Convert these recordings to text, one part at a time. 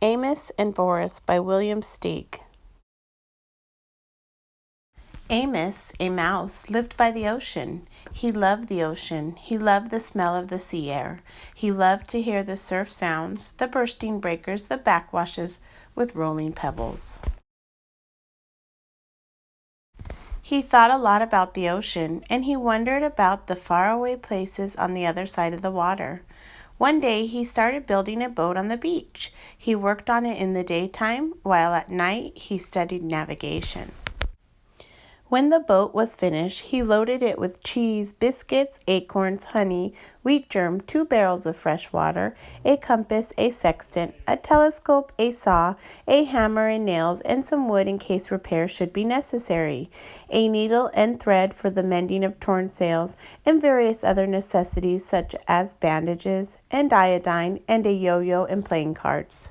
Amos and Boris by William Steig. Amos, a mouse, lived by the ocean. He loved the ocean. He loved the smell of the sea air. He loved to hear the surf sounds, the bursting breakers, the backwashes with rolling pebbles. He thought a lot about the ocean, and he wondered about the faraway places on the other side of the water. One day he started building a boat on the beach. He worked on it in the daytime, while at night he studied navigation. When the boat was finished, he loaded it with cheese, biscuits, acorns, honey, wheat germ, 2 barrels of fresh water, a compass, a sextant, a telescope, a saw, a hammer and nails, and some wood in case repairs should be necessary, a needle and thread for the mending of torn sails, and various other necessities such as bandages and iodine and a yo-yo and playing cards.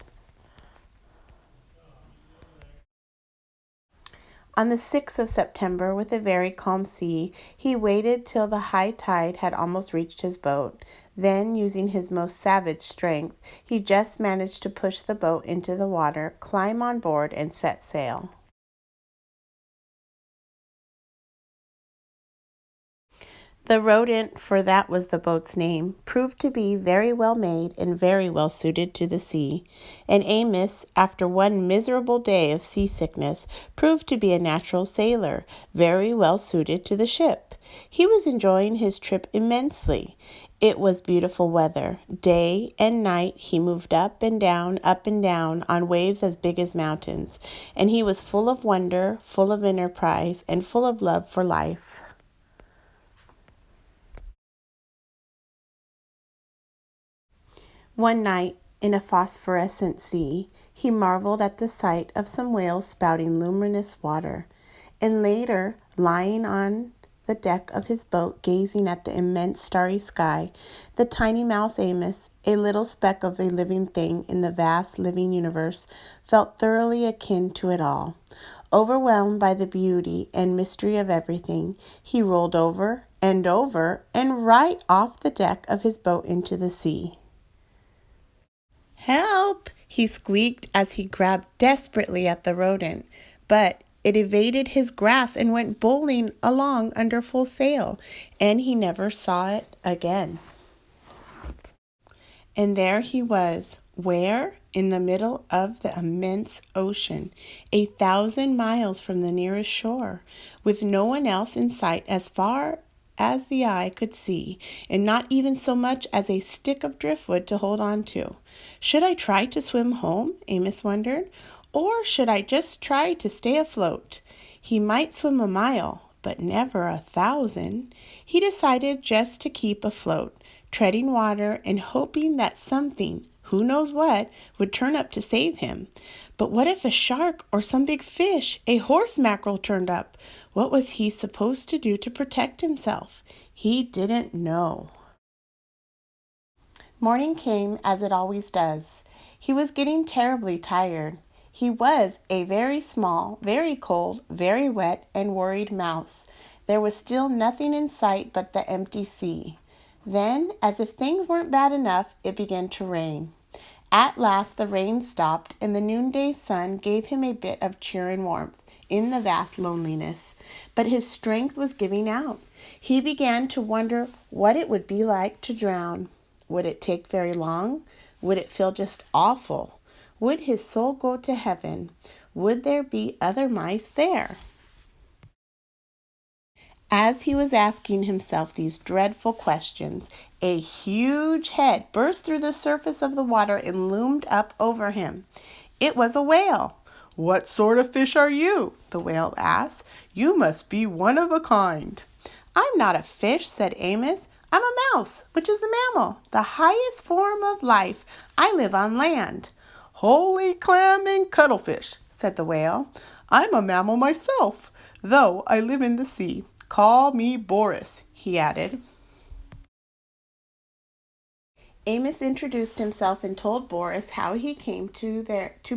On the 6th of September, with a very calm sea, he waited till the high tide had almost reached his boat. Then, using his most savage strength, he just managed to push the boat into the water, climb on board, and set sail. The rodent, for that was the boat's name, proved to be very well made and very well suited to the sea, and Amos, after one miserable day of seasickness, proved to be a natural sailor, very well suited to the ship. He was enjoying his trip immensely. It was beautiful weather. Day and night he moved up and down on waves as big as mountains, and he was full of wonder, full of enterprise, and full of love for life. One night, in a phosphorescent sea, he marveled at the sight of some whales spouting luminous water, and later, lying on the deck of his boat, gazing at the immense starry sky, the tiny mouse Amos, a little speck of a living thing in the vast living universe, felt thoroughly akin to it all. Overwhelmed by the beauty and mystery of everything, he rolled over and right off the deck of his boat into the sea. "Help!" he squeaked as he grabbed desperately at the rodent, but it evaded his grasp and went bowling along under full sail, and he never saw it again. And there he was, where? In the middle of the immense ocean, 1,000 miles from the nearest shore, with no one else in sight as far as the eye could see, and not even so much as a stick of driftwood to hold on to. Should I try to swim home? Amos wondered. Or should I just try to stay afloat? He might swim a mile, but never 1,000. He decided just to keep afloat, treading water and hoping that something, who knows what, would turn up to save him. But what if a shark or some big fish, a horse mackerel, turned up? What was he supposed to do to protect himself? He didn't know. Morning came, as it always does. He was getting terribly tired. He was a very small, very cold, very wet, and worried mouse. There was still nothing in sight but the empty sea. Then, as if things weren't bad enough, it began to rain. At last the rain stopped, and the noonday sun gave him a bit of cheer and warmth in the vast loneliness. But his strength was giving out. He began to wonder what it would be like to drown. Would it take very long? Would it feel just awful? Would his soul go to heaven? Would there be other mice there? As he was asking himself these dreadful questions, a huge head burst through the surface of the water and loomed up over him. It was a whale. "What sort of fish are you?" the whale asked. "You must be one of a kind." "I'm not a fish," said Amos. "I'm a mouse, which is a mammal, the highest form of life. I live on land." "Holy clam and cuttlefish," said the whale. "I'm a mammal myself, though I live in the sea. Call me Boris," he added. Amos introduced himself and told Boris how he came to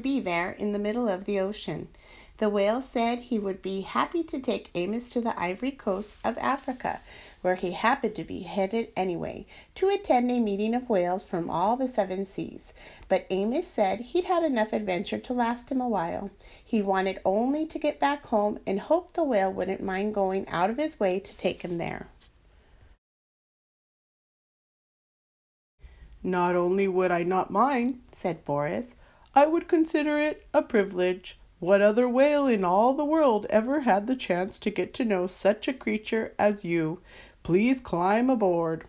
be there in the middle of the ocean. The whale said he would be happy to take Amos to the ivory coast of Africa, where he happened to be headed anyway, to attend a meeting of whales from all the 7 seas. But Amos said he'd had enough adventure to last him a while. He wanted only to get back home and hoped the whale wouldn't mind going out of his way to take him there. "Not only would I not mind," said Boris, "I would consider it a privilege. What other whale in all the world ever had the chance to get to know such a creature as you? Please climb aboard."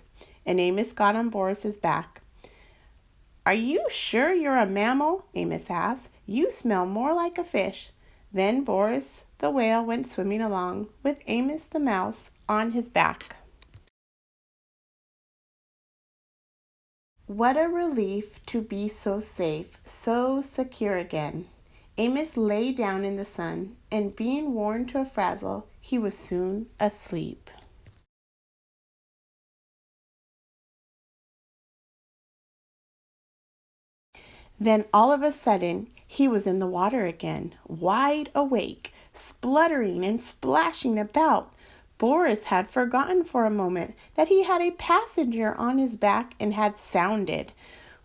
And Amos got on Boris's back. "Are you sure you're a mammal?" Amos asked. "You smell more like a fish." Then Boris the whale went swimming along, with Amos the mouse on his back. What a relief to be so safe, so secure again. Amos lay down in the sun, and being worn to a frazzle, he was soon asleep. Then all of a sudden, he was in the water again, wide awake, spluttering and splashing about. Boris had forgotten for a moment that he had a passenger on his back and had sounded.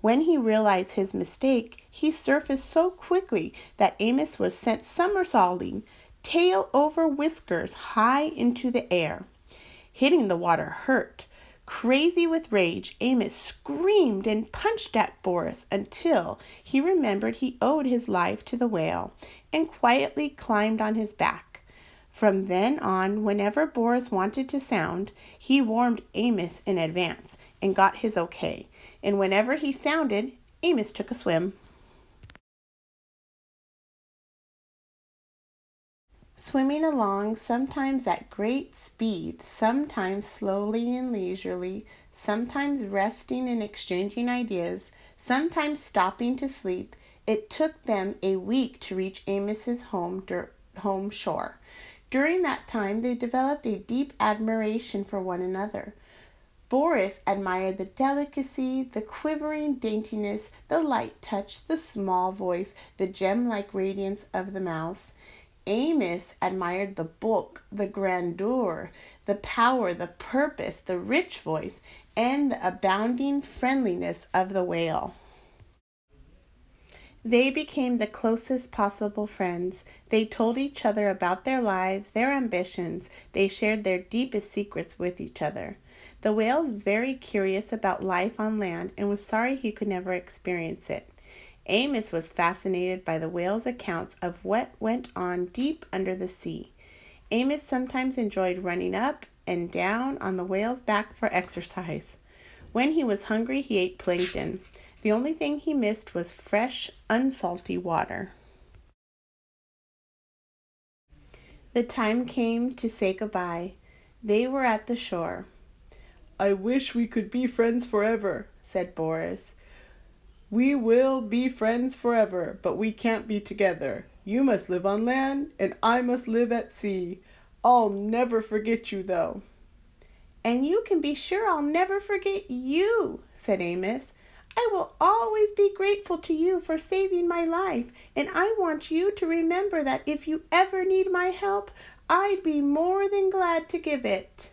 When he realized his mistake, he surfaced so quickly that Amos was sent somersaulting, tail over whiskers, high into the air. Hitting the water hurt. Crazy with rage, Amos screamed and punched at Boris until he remembered he owed his life to the whale and quietly climbed on his back. From then on, whenever Boris wanted to sound, he warned Amos in advance and got his okay. And whenever he sounded, Amos took a swim. Swimming along, sometimes at great speed, sometimes slowly and leisurely, sometimes resting and exchanging ideas, sometimes stopping to sleep, it took them a week to reach Amos's home shore. During that time, they developed a deep admiration for one another. Boris admired the delicacy, the quivering daintiness, the light touch, the small voice, the gem-like radiance of the mouse. Amos admired the bulk, the grandeur, the power, the purpose, the rich voice, and the abounding friendliness of the whale. They became the closest possible friends. They told each other about their lives, their ambitions. They shared their deepest secrets with each other. The whale was very curious about life on land and was sorry he could never experience it. Amos was fascinated by the whale's accounts of what went on deep under the sea. Amos sometimes enjoyed running up and down on the whale's back for exercise. When he was hungry, he ate plankton. The only thing he missed was fresh, unsalty water. The time came to say goodbye. They were at the shore. "I wish we could be friends forever," said Boris. "We will be friends forever, but we can't be together. You must live on land, and I must live at sea. I'll never forget you, though." "And you can be sure I'll never forget you," said Amos. "I will always be grateful to you for saving my life, and I want you to remember that if you ever need my help, I'd be more than glad to give it."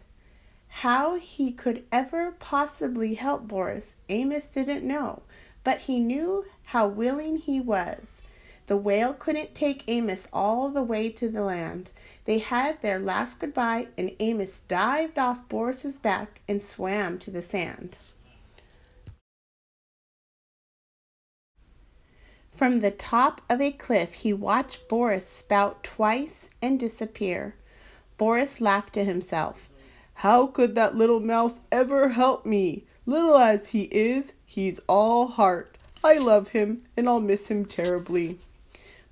How he could ever possibly help Boris, Amos didn't know, but he knew how willing he was. The whale couldn't take Amos all the way to the land. They had their last goodbye, and Amos dived off Boris's back and swam to the sand. From the top of a cliff, he watched Boris spout twice and disappear. Boris laughed to himself. "How could that little mouse ever help me? Little as he is, he's all heart. I love him, and I'll miss him terribly."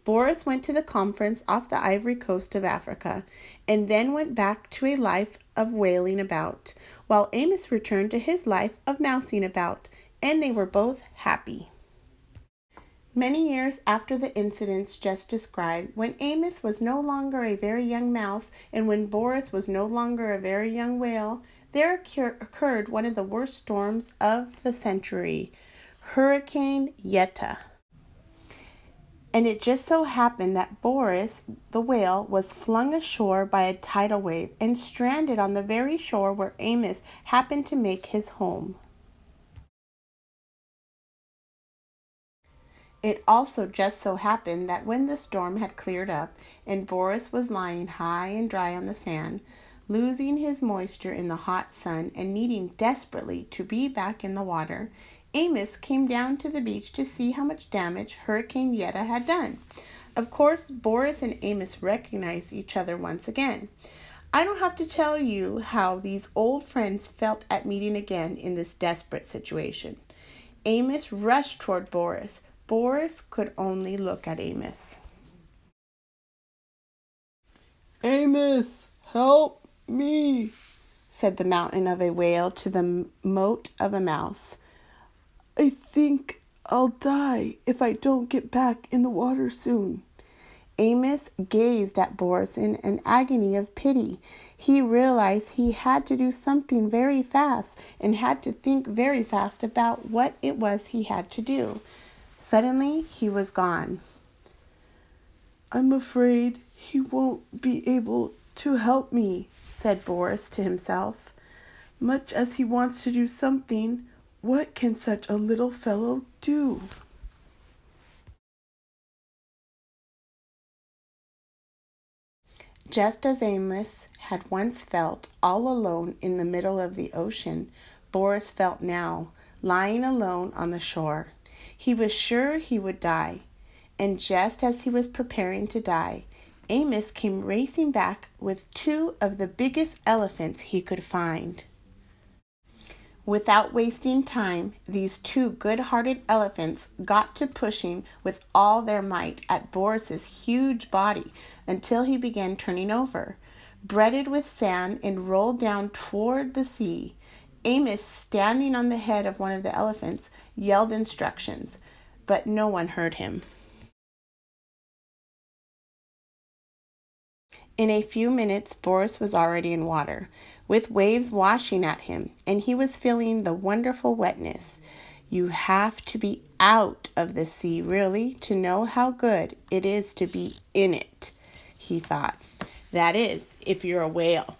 Boris went to the conference off the Ivory Coast of Africa, and then went back to a life of whaling about, while Amos returned to his life of mousing about, and they were both happy. Many years after the incidents just described, when Amos was no longer a very young mouse, and when Boris was no longer a very young whale, there occurred one of the worst storms of the century, Hurricane Yetta. And it just so happened that Boris, the whale, was flung ashore by a tidal wave and stranded on the very shore where Amos happened to make his home. It also just so happened that when the storm had cleared up and Boris was lying high and dry on the sand, losing his moisture in the hot sun and needing desperately to be back in the water, Amos came down to the beach to see how much damage Hurricane Yetta had done. Of course, Boris and Amos recognized each other once again. I don't have to tell you how these old friends felt at meeting again in this desperate situation. Amos rushed toward Boris. Boris could only look at Amos. Amos, help me, said the mountain of a whale to the mote of a mouse. I think I'll die if I don't get back in the water soon. Amos gazed at Boris in an agony of pity. He realized he had to do something very fast and had to think very fast about what it was he had to do. Suddenly, he was gone. I'm afraid he won't be able to help me, said Boris to himself. Much as he wants to do something, what can such a little fellow do? Just as Amos had once felt all alone in the middle of the ocean, Boris felt now, lying alone on the shore. He was sure he would die, and just as he was preparing to die, Amos came racing back with two of the biggest elephants he could find. Without wasting time, these two good-hearted elephants got to pushing with all their might at Boris's huge body until he began turning over, breaded with sand and rolled down toward the sea. Amos, standing on the head of one of the elephants, yelled instructions, but no one heard him. In a few minutes, Boris was already in water, with waves washing at him, and he was feeling the wonderful wetness. You have to be out of the sea, really, to know how good it is to be in it, he thought. That is, if you're a whale.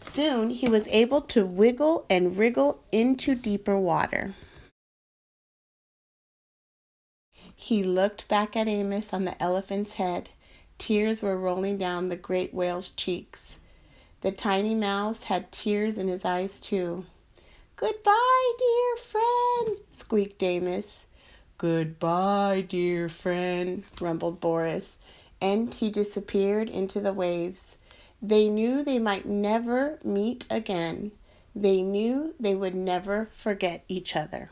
Soon he was able to wiggle and wriggle into deeper water. He looked back at Amos on the elephant's head. Tears were rolling down the great whale's cheeks. The tiny mouse had tears in his eyes, too. "Goodbye, dear friend," squeaked Amos. "Goodbye, dear friend," rumbled Boris, and he disappeared into the waves. They knew they might never meet again. They knew they would never forget each other.